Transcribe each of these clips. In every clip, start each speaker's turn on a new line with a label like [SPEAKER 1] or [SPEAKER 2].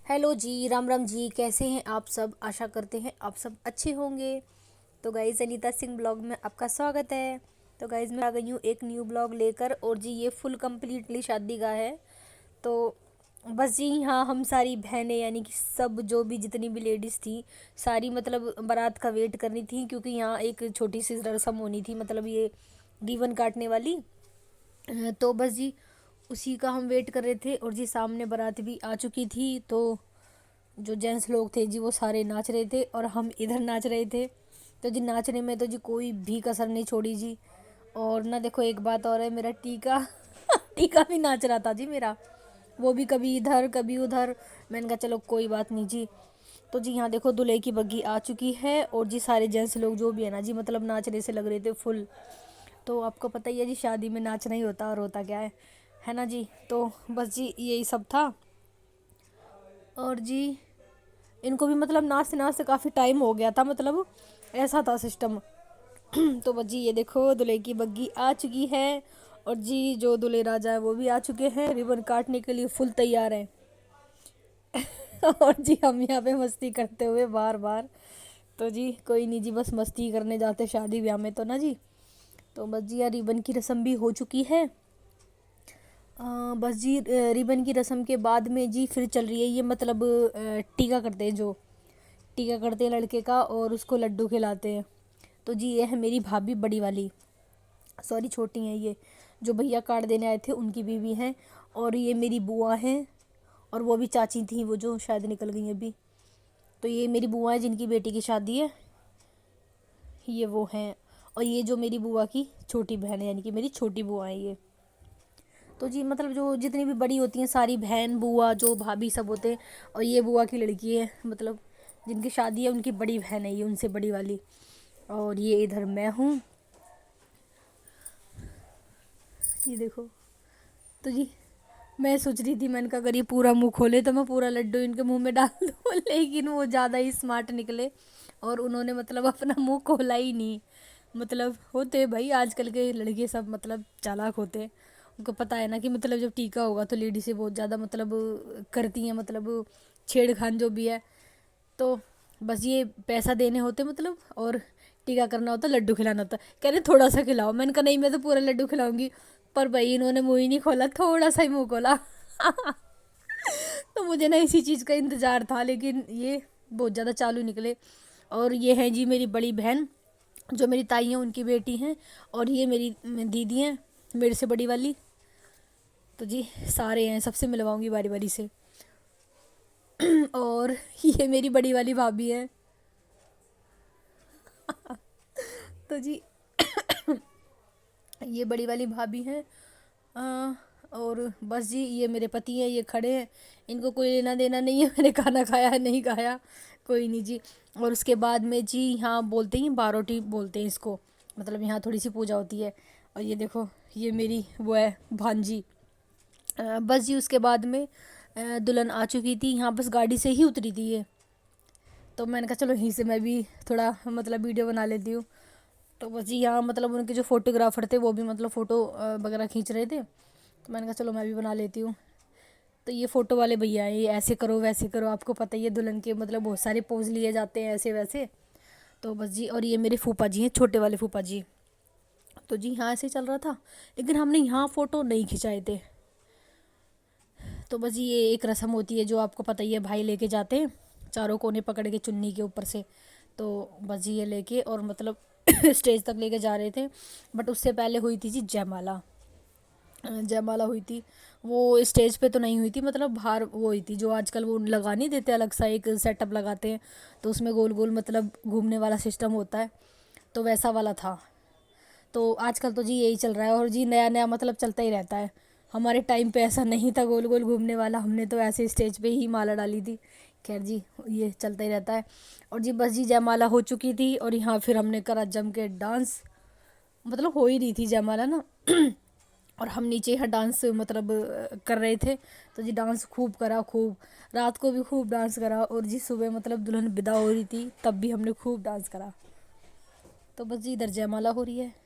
[SPEAKER 1] Hello जी, राम राम जी। कैसे हैं आप सब? आशा करते हैं आप सब अच्छे होंगे। तो गाइज़, अनीता सिंह ब्लॉग में आपका स्वागत है। तो गाइज़, मैं आ गई हूँ एक न्यू ब्लॉग लेकर। और जी, ये फुल कम्प्लीटली शादी का है। तो बस जी, यहाँ हम सारी बहनें यानी कि सब जो भी जितनी भी लेडीज़ थी, सारी मतलब बारात का वेट कर रही थी, क्योंकि यहाँ एक छोटी सी रस्म होनी थी, मतलब ये रिबन काटने वाली। तो बस जी, उसी का हम वेट कर रहे थे। और जी, सामने बारात भी आ चुकी थी। तो जो जेंट्स लोग थे जी, वो सारे नाच रहे थे और हम इधर नाच रहे थे। तो जी, नाचने में तो जी कोई भी कसर नहीं छोड़ी जी। और ना देखो, एक बात और है, मेरा टीका टीका भी नाच रहा था जी मेरा। वो भी कभी इधर कभी उधर। मैंने कहा चलो कोई बात नहीं जी। तो जी, यहाँ देखो दूल्हे की बग्गी आ चुकी है। और जी, सारे जेंट्स लोग जो भी है ना जी, मतलब नाचने से लग रहे थे फुल। तो आपको पता ही है जी, शादी में नाचना ही होता और होता क्या है ना जी। तो बस जी, यही सब था। और जी, इनको भी मतलब नाचते नाचते काफ़ी टाइम हो गया था, मतलब ऐसा था सिस्टम। तो बस जी, ये देखो दूल्हे की बग्गी आ चुकी है। और जी, जो दूल्हे राजा है वो भी आ चुके हैं, रिबन काटने के लिए फुल तैयार हैं। और जी, हम यहाँ पे मस्ती करते हुए बार बार। तो जी, कोई नहीं जी, बस मस्ती करने जाते शादी ब्याह में तो ना जी। तो बस जी, यार रिबन की रस्म भी हो चुकी है। बस जी, रिबन की रस्म के बाद में जी फिर चल रही है ये, मतलब टीका करते हैं, जो टीका करते हैं लड़के का और उसको लड्डू खिलाते हैं। तो जी, ये है मेरी भाभी बड़ी वाली, सॉरी छोटी हैं ये, जो भैया कार्ड देने आए थे उनकी बीवी हैं। और ये मेरी बुआ हैं। और वो भी चाची थी, वो जो शायद निकल गई अभी। तो ये मेरी बुआ है जिनकी बेटी की शादी है, ये वो हैं। और ये जो मेरी बुआ की छोटी बहन है, यानी कि मेरी छोटी बुआ है ये। तो जी, मतलब जो जितनी भी बड़ी होती हैं सारी, बहन बुआ जो भाभी सब होते हैं। और ये बुआ की लड़की है, मतलब जिनकी शादी है उनकी बड़ी बहन है ये, उनसे बड़ी वाली। और ये इधर मैं हूँ, ये देखो। तो जी, मैं सोच रही थी, मैंने कहा अगर ये पूरा मुंह खोले तो मैं पूरा लड्डू इनके मुंह में डाल दूँ। लेकिन वो ज़्यादा ही स्मार्ट निकले और उन्होंने मतलब अपना मुंह खोला ही नहीं। मतलब होते भाई आजकल के लड़के सब, मतलब चालाक होते हैं। उनको पता है ना कि मतलब जब टीका होगा तो लेडी से बहुत ज़्यादा मतलब करती हैं, मतलब छेड़खान जो भी है। तो बस ये पैसा देने होते मतलब, और टीका करना होता, लड्डू खिलाना होता। कह रहे थोड़ा सा खिलाओ, मैंने कहा नहीं, मैं तो पूरा लड्डू खिलाऊंगी। पर भाई इन्होंने मुंह ही नहीं खोला, थोड़ा सा ही मुंह खोला। तो मुझे ना इसी चीज़ का इंतज़ार था, लेकिन ये बहुत ज़्यादा चालू निकले। और ये है जी मेरी बड़ी बहन, जो मेरी ताई हैं उनकी बेटी हैं। और ये मेरी दीदी हैं, मेरे से बड़ी वाली। तो जी, सारे हैं, सबसे मिलवाऊंगी बारी बारी से। और ये मेरी बड़ी वाली भाभी है। तो जी, ये बड़ी वाली भाभी हैं। अ, और बस जी, ये मेरे पति हैं, ये खड़े हैं। इनको कोई लेना देना नहीं है, मैंने खाना खाया है नहीं खाया, कोई नहीं जी। और उसके बाद में जी, यहाँ बोलते हैं बारोटी बोलते हैं इसको, मतलब यहाँ थोड़ी सी पूजा होती है। और ये देखो, ये मेरी वो है भांजी। बस जी, उसके बाद में दुल्हन आ चुकी थी, यहाँ बस गाड़ी से ही उतरी थी ये। तो मैंने कहा चलो यहीं से मैं भी थोड़ा मतलब वीडियो बना लेती हूँ। तो बस जी, यहाँ मतलब उनके जो फोटोग्राफर थे वो भी मतलब फ़ोटो वगैरह खींच रहे थे। तो मैंने कहा चलो मैं भी बना लेती हूँ। तो ये फ़ोटो वाले भैया हैं, ये ऐसे करो वैसे करो, आपको पता ही है दुल्हन के मतलब बहुत सारे पोज लिए जाते हैं ऐसे वैसे। तो बस जी, और ये मेरे फूफा जी हैं, छोटे वाले फूफा जी। तो जी, हाँ ऐसे ही चल रहा था, लेकिन हमने यहाँ फ़ोटो नहीं खिंचाए थे। तो बस ये एक रस्म होती है जो आपको पता ही है, भाई लेके जाते हैं चारों कोने पकड़ के चुन्नी के ऊपर से। तो बस जी, ये लेके और मतलब स्टेज तक लेके जा रहे थे। बट उससे पहले हुई थी जी जयमाला। जयमाला हुई थी, वो स्टेज पे तो नहीं हुई थी, मतलब बाहर वो हुई थी, जो आजकल वो लगा नहीं देते, अलग सा एक सेटअप लगाते हैं। तो उसमें गोल गोल मतलब घूमने वाला सिस्टम होता है, तो वैसा वाला था। तो आजकल तो जी यही चल रहा है, और जी नया नया मतलब चलता ही रहता है। हमारे टाइम पे ऐसा नहीं था गोल गोल घूमने वाला, हमने तो ऐसे स्टेज पे ही माला डाली थी। खैर जी, ये चलता ही रहता है। और जी बस जी, जयमाला हो चुकी थी और यहाँ फिर हमने करा जम के डांस। मतलब हो ही रही थी जयमाला ना। और हम नीचे यहाँ डांस मतलब कर रहे थे। तो जी, डांस खूब करा, खूब रात को भी खूब डांस करा। और जी, सुबह मतलब दुल्हन विदा हो रही थी तब भी हमने खूब डांस करा। तो बस जी, इधर जयमाला हो रही है।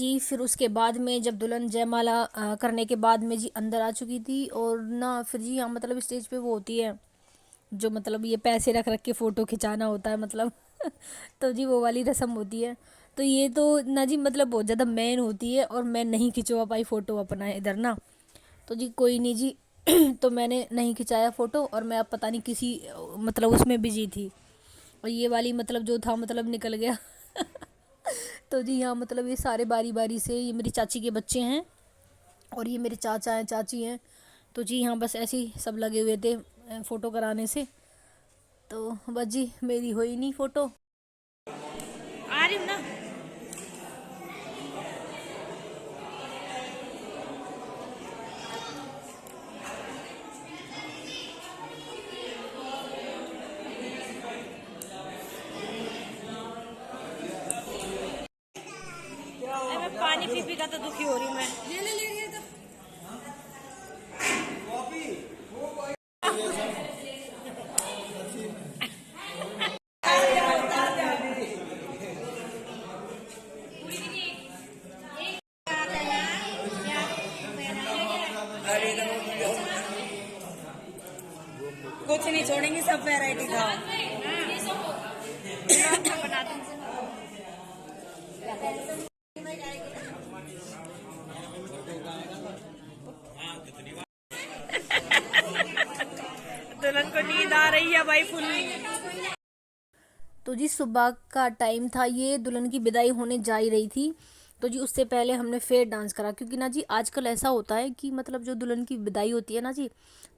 [SPEAKER 1] जी फिर उसके बाद में जब दुल्हन जयमाला करने के बाद में जी अंदर आ चुकी थी, और ना फिर जी हाँ मतलब स्टेज पे वो होती है जो मतलब ये पैसे रख रख के फ़ोटो खिंचाना होता है मतलब तो जी वो वाली रस्म होती है। तो ये तो ना जी मतलब बहुत ज़्यादा मेन होती है, और मैं नहीं खिंचवा पाई फ़ोटो अपना इधर ना। तो जी कोई नहीं जी तो मैंने नहीं खिंचाया फ़ोटो, और मैं अब पता नहीं किसी मतलब उसमें बिजी थी, और ये वाली मतलब जो था मतलब निकल गया तो जी हाँ मतलब ये सारे बारी बारी से, ये मेरी चाची के बच्चे हैं और ये मेरे चाचा हैं चाची हैं। तो जी हाँ बस ऐसे ही सब लगे हुए थे फ़ोटो कराने से। तो बस जी मेरी हुई नहीं फ़ोटो। आ रही हूँ ना। मैं पानी पी पी का तो दुखी हो रही हूँ मैं। ले तो कुछ नहीं छोड़ेंगे, सब वैरायटी खाओ। दुल्हन को नींद आ रही है भाई फुल। तो जी सुबह का टाइम था, ये दुल्हन की विदाई होने जा ही रही थी। तो जी उससे पहले हमने फिर डांस करा, क्योंकि ना जी आजकल ऐसा होता है कि मतलब जो दुल्हन की विदाई होती है ना जी,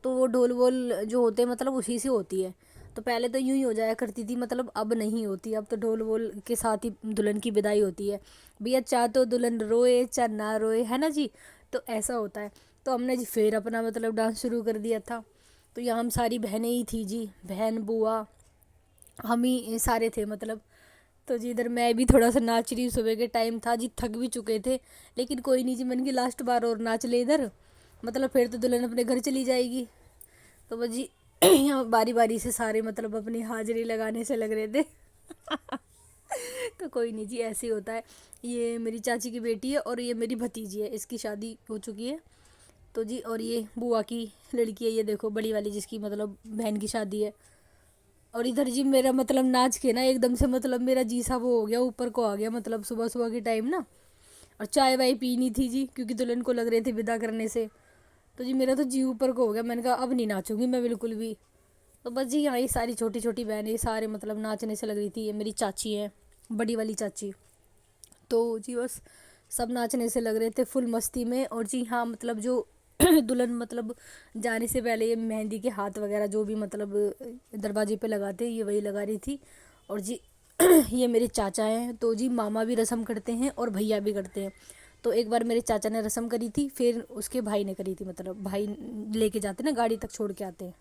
[SPEAKER 1] तो वो ढोल वोल जो होते हैं मतलब उसी से होती है। तो पहले तो यूं ही हो जाया करती थी, मतलब अब नहीं होती, अब तो ढोल वोल के साथ ही दुल्हन की विदाई होती है। भैया चाहे तो दुल्हन रोए चाहे ना रोए, है ना जी। तो ऐसा होता है। तो हमने जी फिर अपना मतलब डांस शुरू कर दिया था। तो यहाँ हम सारी बहनें ही थी जी, बहन बुआ हम ही सारे थे मतलब। तो जी इधर मैं भी थोड़ा सा नाच रही हूँ, सुबह के टाइम था जी, थक भी चुके थे, लेकिन कोई नहीं जी, मैंने की लास्ट बार और नाच ले इधर, मतलब फिर तो दुल्हन अपने घर चली जाएगी। तो बस जी यहाँ बारी बारी से सारे मतलब अपनी हाजिरी लगाने से लग रहे थे तो कोई नहीं जी, ऐसे ही होता है। ये मेरी चाची की बेटी है और ये मेरी भतीजी है, इसकी शादी हो चुकी है। तो जी और ये बुआ की लड़की है, ये देखो बड़ी वाली जिसकी मतलब बहन की शादी है। और इधर जी मेरा मतलब नाच के ना एकदम से मतलब मेरा जी सा वो हो गया, ऊपर को आ गया, मतलब सुबह सुबह के टाइम ना। और चाय वाय पीनी थी जी, क्योंकि दुल्हन को लग रहे थे विदा करने से। तो जी मेरा तो जी ऊपर को हो गया, मैंने कहा अब नहीं नाचूंगी मैं बिल्कुल भी। तो बस जी यहाँ ये सारी छोटी छोटी बहनें ये सारे मतलब नाचने से लग रही थी, ये मेरी चाची है, बड़ी वाली चाची। तो जी बस सब नाचने से लग रहे थे फुल मस्ती में। और जी हाँ मतलब जो दुल्हन मतलब जाने से पहले ये मेहंदी के हाथ वगैरह जो भी मतलब दरवाजे पे लगाते हैं, ये वही लगा रही थी। और जी ये मेरे चाचा हैं, तो जी मामा भी रस्म करते हैं और भैया भी करते हैं। तो एक बार मेरे चाचा ने रस्म करी थी, फिर उसके भाई ने करी थी, मतलब भाई लेके जाते ना गाड़ी तक छोड़ के आते हैं।